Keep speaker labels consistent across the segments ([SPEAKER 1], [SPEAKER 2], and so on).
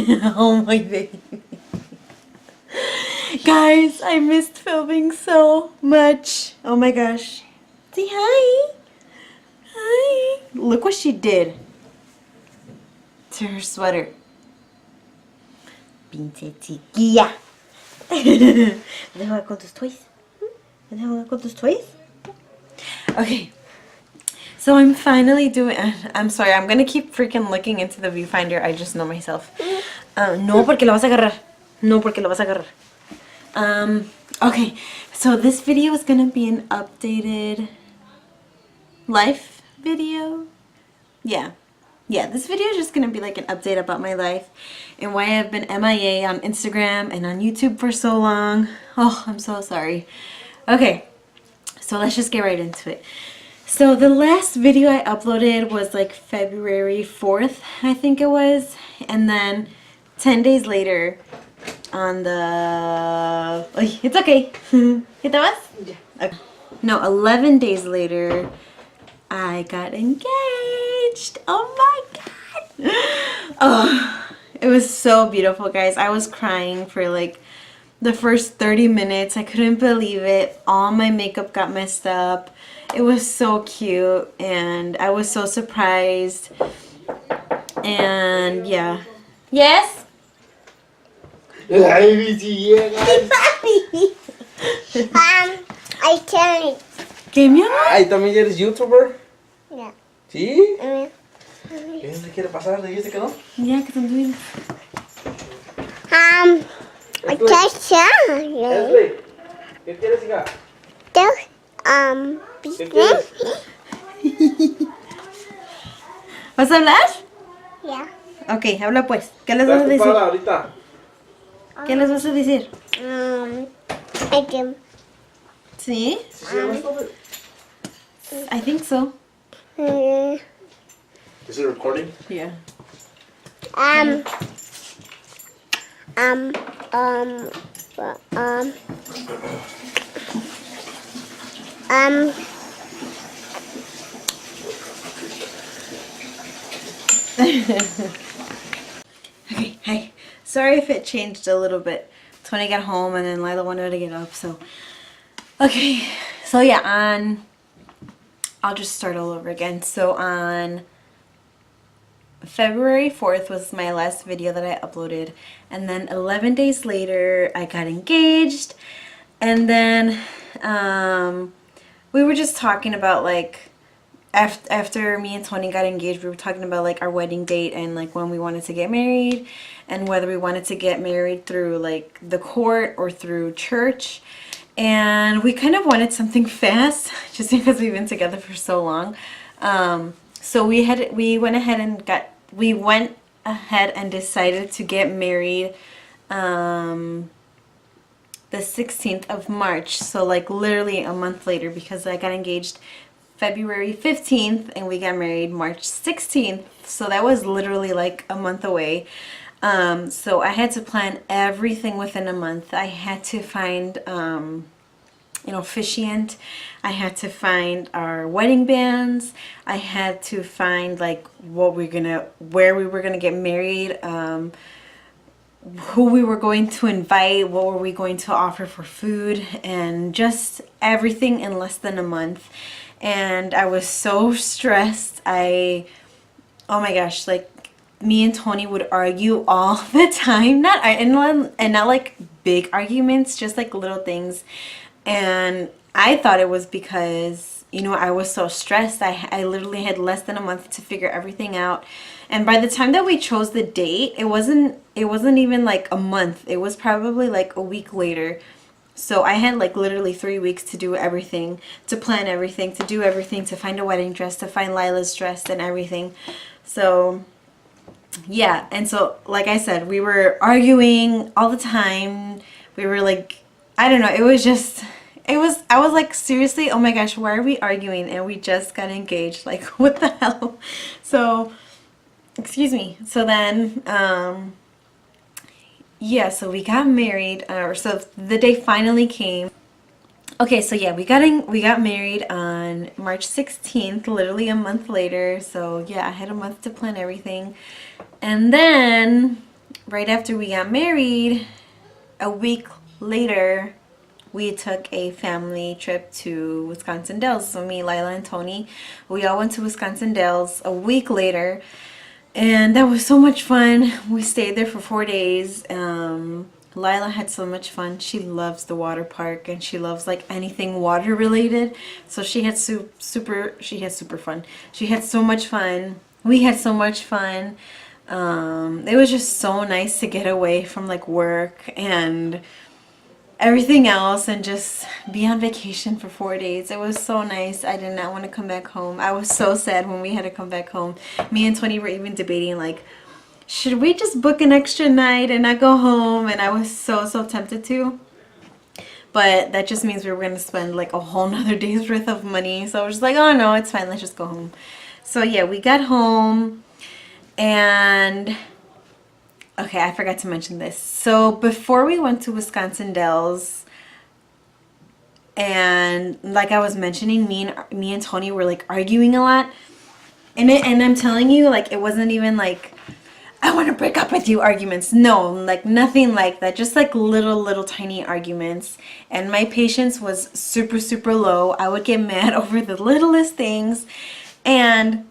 [SPEAKER 1] Oh my baby. Guys, I missed filming so much. Oh my gosh. Say hi. Hi. Look what she did to her sweater. Pinche chiquilla. ¿Puedes jugar con tus toys? ¿Puedes jugar con tus toys? Okay. So I'm finally doing... I'm sorry, I'm gonna keep freaking looking into the viewfinder. I just know myself. No, porque lo vas a agarrar. No, porque lo vas a agarrar. Okay, so this video is gonna be an updated life video. Yeah, this video is just gonna be like an update about my life and why I've been MIA on Instagram and on YouTube for so long. Oh, I'm so sorry. Okay, so let's just get right into it. So the last video I uploaded was like February 4th, I think it was, and then 10 days later on the... Oh, it's okay. ¿Ya te vas? Yeah. Okay. No, 11 days later, I got engaged. Oh my god. Oh, it was so beautiful, guys. I was crying for like the first 30 minutes. I couldn't believe it. All my makeup got messed up. It was so cute, and I was so surprised. And yeah. Yes?
[SPEAKER 2] I can't.
[SPEAKER 1] ¿Qué, mi amor?
[SPEAKER 3] Ay, ¿también eres youtuber?
[SPEAKER 2] Yeah.
[SPEAKER 3] ¿Sí? ¿Qué se quiere pasar? ¿Dijiste que no?
[SPEAKER 1] Ya, ¿qué están doing?
[SPEAKER 2] I can't say.
[SPEAKER 3] Leslie, ¿qué quieres, hija? ¿Qué quieres?
[SPEAKER 1] ¿Vas a hablar?
[SPEAKER 2] Yeah.
[SPEAKER 1] Ok, habla pues. ¿Qué les vas a
[SPEAKER 3] ¿Estás
[SPEAKER 1] decir?
[SPEAKER 3] ocupada ahorita?
[SPEAKER 1] ¿Qué les vas a decir?
[SPEAKER 2] I can.
[SPEAKER 1] ¿Sí?
[SPEAKER 3] ¿Sí, sí, esto?
[SPEAKER 1] I think so.
[SPEAKER 3] Is it recording?
[SPEAKER 1] Yeah.
[SPEAKER 2] Um.
[SPEAKER 1] Okay, hi. Sorry if it changed a little bit. It's when I got home and then Lila wanted to get up, so. Okay, so yeah, I'll just start all over again. So on February 4th was my last video that I uploaded, and then 11 days later I got engaged, and then we were just talking about like after me and Tony got engaged, we were talking about like our wedding date and like when we wanted to get married and whether we wanted to get married through like the court or through church. And we kind of wanted something fast just because we've been together for so long. So we went ahead and decided to get married the 16th of March. So like literally a month later, because I got engaged February 15th and we got married March 16th. So that was literally like a month away. So I had to plan everything within a month. I had to find officiant. I had to find our wedding bands. I had to find like where we were gonna get married, who we were going to invite, what were we going to offer for food, and just everything in less than a month. And I was so stressed. Oh my gosh, like me and Tony would argue all the time, not like big arguments, just like little things. And I thought it was because, you know, I was so stressed. I literally had less than a month to figure everything out. And by the time that we chose the date, it wasn't even like a month. It was probably like a week later. So I had like literally 3 weeks to do everything, to plan everything, to do everything, to find a wedding dress, to find Lila's dress and everything. So yeah, and so like I said, we were arguing all the time. We were like, I don't know, I was like, seriously, oh my gosh, why are we arguing? And we just got engaged, like what the hell? So, excuse me. So then, yeah, so we got married, so the day finally came. Okay, so yeah, we got married on March 16th, literally a month later. So yeah, I had a month to plan everything. And then right after we got married, a week later, we took a family trip to Wisconsin Dells. So me, Lila, and Tony, we all went to Wisconsin Dells a week later. And that was so much fun. We stayed there for 4 days. Lila had so much fun. She loves the water park and she loves like anything water related. So she had super fun. She had so much fun. We had so much fun. It was just so nice to get away from like work and everything else and just be on vacation for 4 days. It was so nice. I did not want to come back home. I was so sad when we had to come back home. Me and Tony were even debating like, should we just book an extra night and not go home? And I was so tempted to. But that just means we were going to spend like a whole nother day's worth of money. So I was just like, oh no, it's fine. Let's just go home. So yeah, we got home and... Okay, I forgot to mention this. So before we went to Wisconsin Dells, and like I was mentioning, me and Tony were like arguing a lot. And I'm telling you, like it wasn't even like, I want to break up with you arguments. No, like nothing like that. Just like little tiny arguments. And my patience was super low. I would get mad over the littlest things. And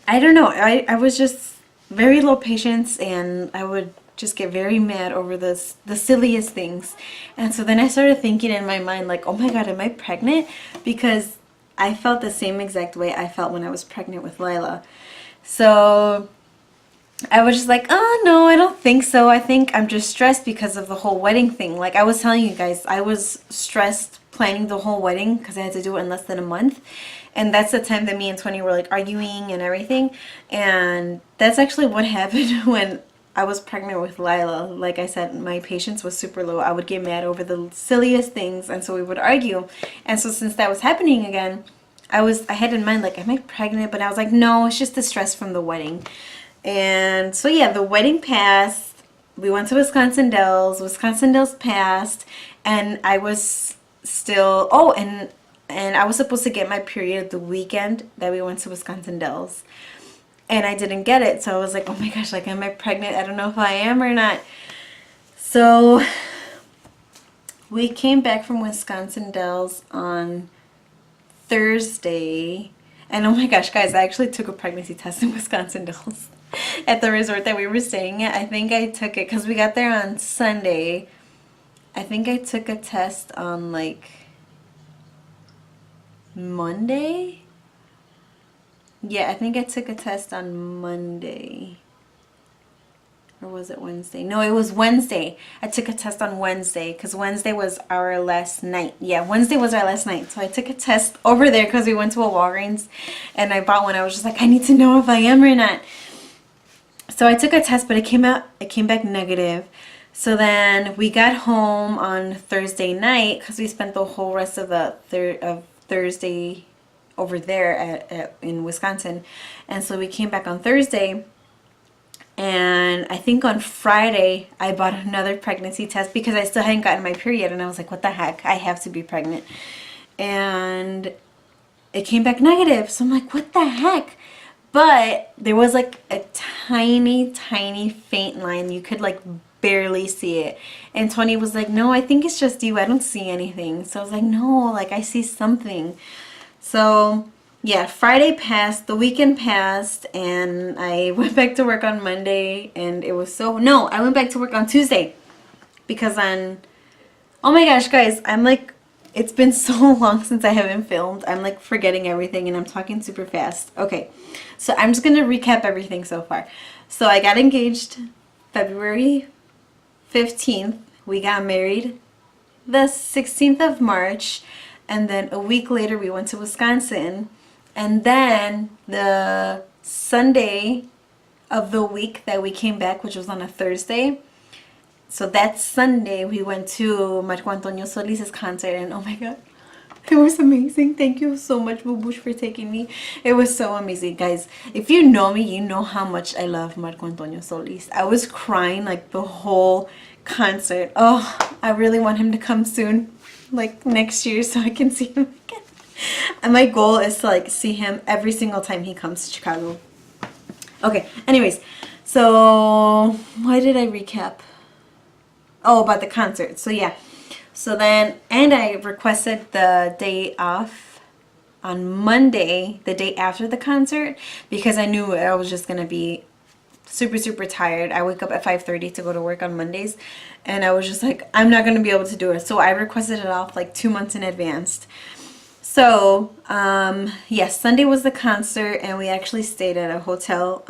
[SPEAKER 1] I don't know, I was just very low patience, and I would just get very mad over the silliest things. And so then I started thinking in my mind like, oh my god, am I pregnant? Because I felt the same exact way I felt when I was pregnant with Lila. So I was just like, oh no, I don't think so. I think I'm just stressed because of the whole wedding thing. Like I was telling you guys, I was stressed planning the whole wedding because I had to do it in less than a month. And that's the time that me and Tony were like arguing and everything. And that's actually what happened when I was pregnant with Lila. Like I said, my patience was super low. I would get mad over the silliest things, and so we would argue. And so since that was happening again, I had in mind like, am I pregnant? But I was like, no, it's just the stress from the wedding. And so yeah, the wedding passed. We went to Wisconsin Dells. Wisconsin Dells passed, and I was still and I was supposed to get my period the weekend that we went to Wisconsin Dells. And I didn't get it. So I was like, oh my gosh, like, am I pregnant? I don't know if I am or not. So we came back from Wisconsin Dells on Thursday. And oh my gosh, guys, I actually took a pregnancy test in Wisconsin Dells at the resort that we were staying at. I think I took it because we got there on Sunday. I think I took a test on like Monday. Yeah, I think I took a test on Monday. Or was it Wednesday? No, it was Wednesday. I took a test on Wednesday because Wednesday was our last night. Yeah, Wednesday was our last night. So I took a test over there because we went to a Walgreens and I bought one. I was just like, I need to know if I am or not. So I took a test, but it came back negative. So then we got home on Thursday night because we spent the whole rest of Thursday over there in Wisconsin. And so we came back on Thursday, and I think on Friday I bought another pregnancy test because I still hadn't gotten my period, and I was like, what the heck, I have to be pregnant. And it came back negative. So I'm like, what the heck? But there was like a tiny faint line. You could like barely see it. And Tony was like, no, I think it's just you. I don't see anything. So I was like, no, like I see something. So yeah, Friday passed, the weekend passed, and I went back to work on Monday, and it was no, I went back to work on Tuesday because oh my gosh, guys, I'm like, it's been so long since I haven't filmed. I'm like forgetting everything and I'm talking super fast. Okay, so I'm just going to recap everything so far. So I got engaged February 15th. We got married the 16th of March. And then a week later we went to Wisconsin. And then the Sunday of the week that we came back, which was on a Thursday, so that Sunday we went to Marco Antonio Solis's concert, and oh my god, it was amazing. Thank you so much, Bubush, for taking me. It was so amazing, guys. If you know me, you know how much I love Marco Antonio Solis. I was crying like the whole concert. Oh, I really want him to come soon, like next year, so I can see him again. And my goal is to like see him every single time he comes to Chicago. Okay, anyways, So why did I recap? Oh, about the concert. So yeah. So then, and I requested the day off on Monday, the day after the concert, because I knew I was just gonna be super, super tired. I wake up at 5:30 to go to work on Mondays, and I was just like, I'm not gonna be able to do it. So I requested it off like 2 months in advance. So yes, Sunday was the concert, and we actually stayed at a hotel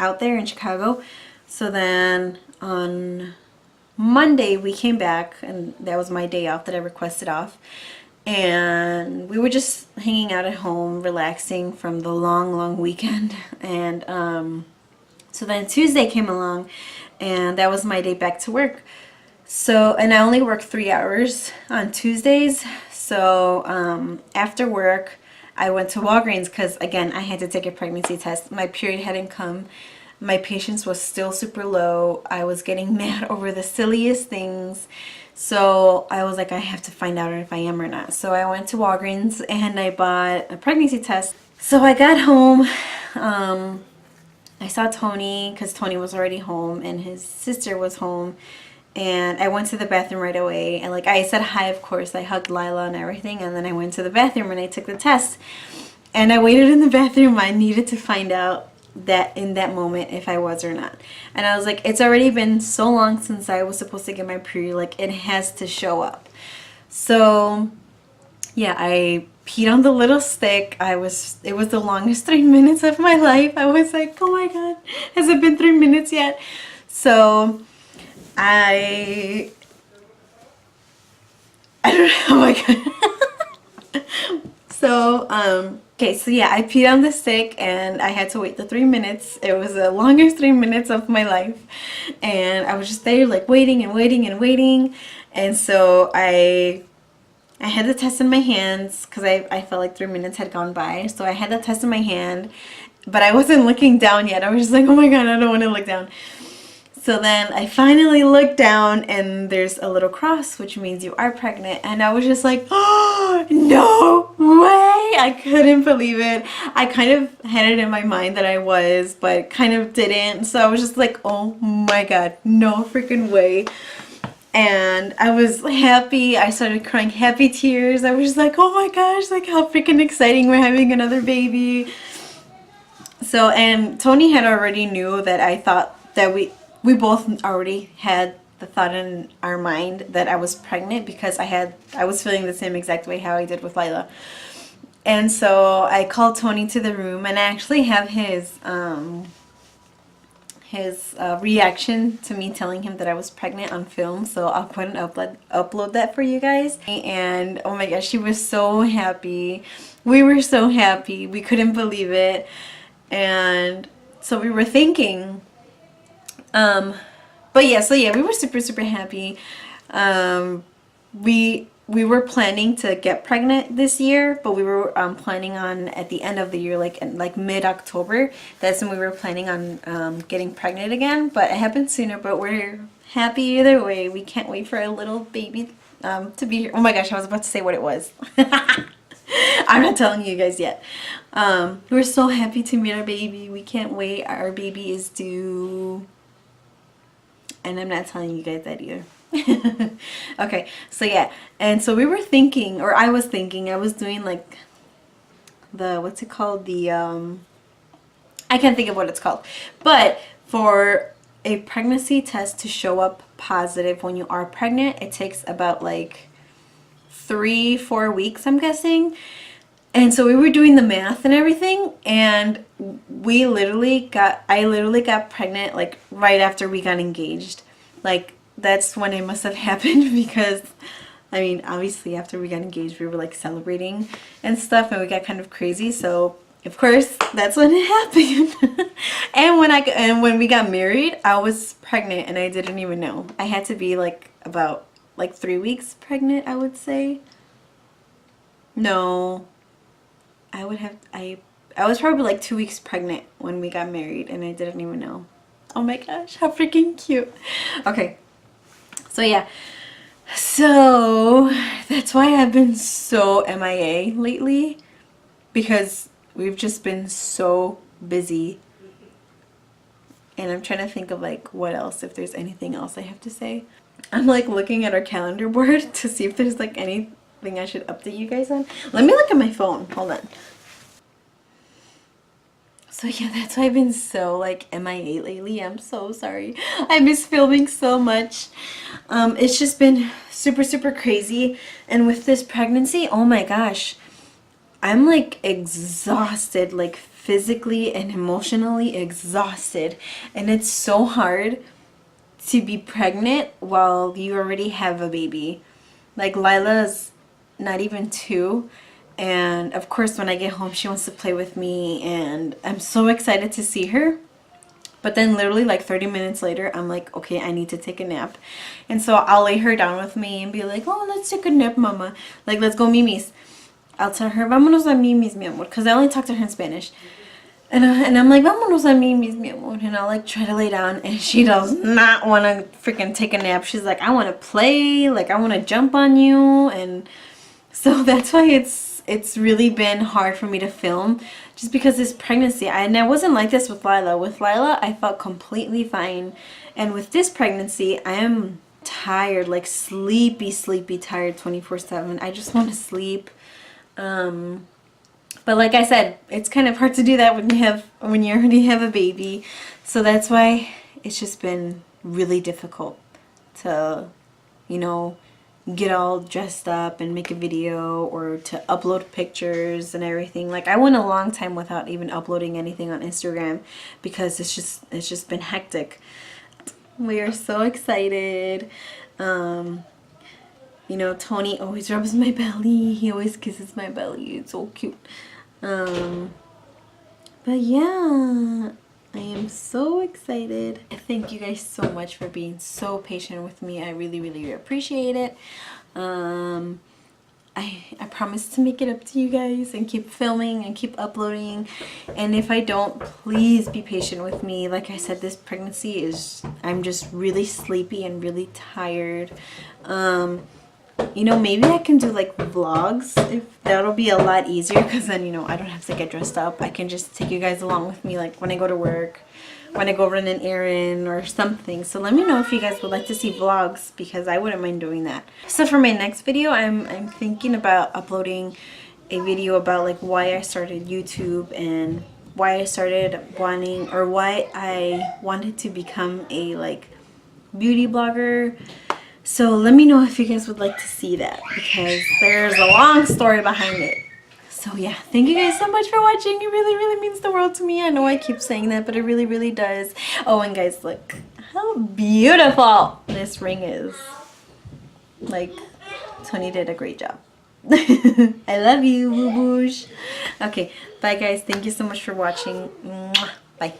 [SPEAKER 1] out there in Chicago. So then on Monday we came back, and that was my day off that I requested off, and we were just hanging out at home, relaxing from the long weekend. And so then Tuesday came along, and that was my day back to work. So, and I only work 3 hours on Tuesdays. So after work I went to Walgreens because, again, I had to take a pregnancy test. My period hadn't come. My patience was still super low. I was getting mad over the silliest things. So I was like, I have to find out if I am or not. So I went to Walgreens and I bought a pregnancy test. So I got home. I saw Tony because Tony was already home and his sister was home. And I went to the bathroom right away. And like I said hi, of course. I hugged Lila and everything. And then I went to the bathroom and I took the test. And I waited in the bathroom. I needed to find out that in that moment if I was or not. And I was like, it's already been so long since I was supposed to get my period. Like, it has to show up. So yeah, I peed on the little stick. It was the longest 3 minutes of my life. I was like, oh my god, has it been 3 minutes yet? So I don't know. Oh my god. So okay, so yeah, I peed on the stick and I had to wait the 3 minutes. It was the longest 3 minutes of my life, and I was just there like waiting and waiting and waiting. And so I had the test in my hands because I felt like 3 minutes had gone by. So I had the test in my hand, but I wasn't looking down yet. I was just like, oh my god, I don't want to look down. So then I finally looked down and there's a little cross, which means you are pregnant. And I was just like, oh, no way. I couldn't believe it. I kind of had it in my mind that I was, but kind of didn't. So I was just like, oh my god, no freaking way. And I was happy. I started crying happy tears. I was just like, oh my gosh, like how freaking exciting, we're having another baby. So, and Tony had already knew that I thought that we both already had the thought in our mind that I was pregnant because I was feeling the same exact way how I did with Lila. And so I called Tony to the room, and I actually have his reaction to me telling him that I was pregnant on film, so I'll go ahead and upload that for you guys. And oh my gosh, she was so happy. We were so happy. We couldn't believe it. And so we were thinking, but yeah, so yeah, we were super, super happy. We were planning to get pregnant this year, but we were planning on at the end of the year, like mid-October. That's when we were planning on getting pregnant again, but it happened sooner. But we're happy either way. We can't wait for a little baby to be here. Oh my gosh, I was about to say what it was. I'm not telling you guys yet. We're so happy to meet our baby. We can't wait. Our baby is due, and I'm not telling you guys that either. Okay, so yeah, and so we were thinking, or I was thinking, I was doing like the, what's it called, the I can't think of what it's called, but for a pregnancy test to show up positive when you are pregnant, it takes about like 3-4 weeks, I'm guessing. And so we were doing the math and everything, and I literally got pregnant like right after we got engaged. Like, that's when it must have happened, because I mean, obviously after we got engaged we were like celebrating and stuff, and we got kind of crazy, so of course that's when it happened. And when we got married, I was pregnant and I didn't even know. I had to be like about like 3 weeks pregnant, I would say. No, I was probably like 2 weeks pregnant when we got married, and I didn't even know. Oh my gosh, how freaking cute. Okay, so yeah, so that's why I've been so MIA lately, because we've just been so busy. And I'm trying to think of like what else, if there's anything else I have to say. I'm like looking at our calendar board to see if there's like anything I should update you guys on. Let me look at my phone. Hold on. So yeah, that's why I've been so like MIA lately. I'm so sorry. I miss filming so much. It's just been super crazy. And with this pregnancy, oh my gosh, I'm like exhausted, like physically and emotionally exhausted. And it's so hard to be pregnant while you already have a baby. Like Lila's not even 2. And of course when I get home she wants to play with me and I'm so excited to see her. But then literally like 30 minutes later I'm like, okay, I need to take a nap. And so I'll lay her down with me and be like, oh, let's take a nap, mama. Like, let's go Mimi's. I'll tell her, vámonos a Mimi's, mi amor. Because I only talk to her in Spanish. And I'm like, vámonos a Mimi's, mi amor. And I'll like try to lay down and she does not want to freaking take a nap. She's like, I want to play. Like, I want to jump on you. And so that's why it's really been hard for me to film, just because this pregnancy. And I wasn't like this with Lila. With Lila, I felt completely fine. And with this pregnancy, I am tired, like sleepy tired 24/7. I just want to sleep. But like I said, it's kind of hard to do that when you already have a baby. So that's why it's just been really difficult to, you know, get all dressed up and make a video or to upload pictures and everything. Like, I went a long time without even uploading anything on Instagram because it's just been hectic. We are so excited. You know, Tony always rubs my belly. He always kisses my belly. It's so cute. But yeah, I am so excited. Thank you guys so much for being so patient with me. I really appreciate it. I promise to make it up to you guys and keep filming and keep uploading. And if I don't, please be patient with me. Like I said, this pregnancy I'm just really sleepy and really tired. You know, maybe I can do like vlogs. If that'll be a lot easier, because then, you know, I don't have to get dressed up. I can just take you guys along with me, like when I go to work, when I go run an errand or something. So let me know if you guys would like to see vlogs, because I wouldn't mind doing that. So for my next video, I'm thinking about uploading a video about like why I started YouTube and why I started wanting, or why I wanted to become a like beauty blogger. So let me know if you guys would like to see that, because there's a long story behind it. So yeah, thank you guys so much for watching. It really means the world to me. I know I keep saying that, but it really does. Oh, and guys, look how beautiful this ring is. Like, Tony did a great job. I love you, boo-boosh. Okay, bye guys. Thank you so much for watching. Mwah. Bye.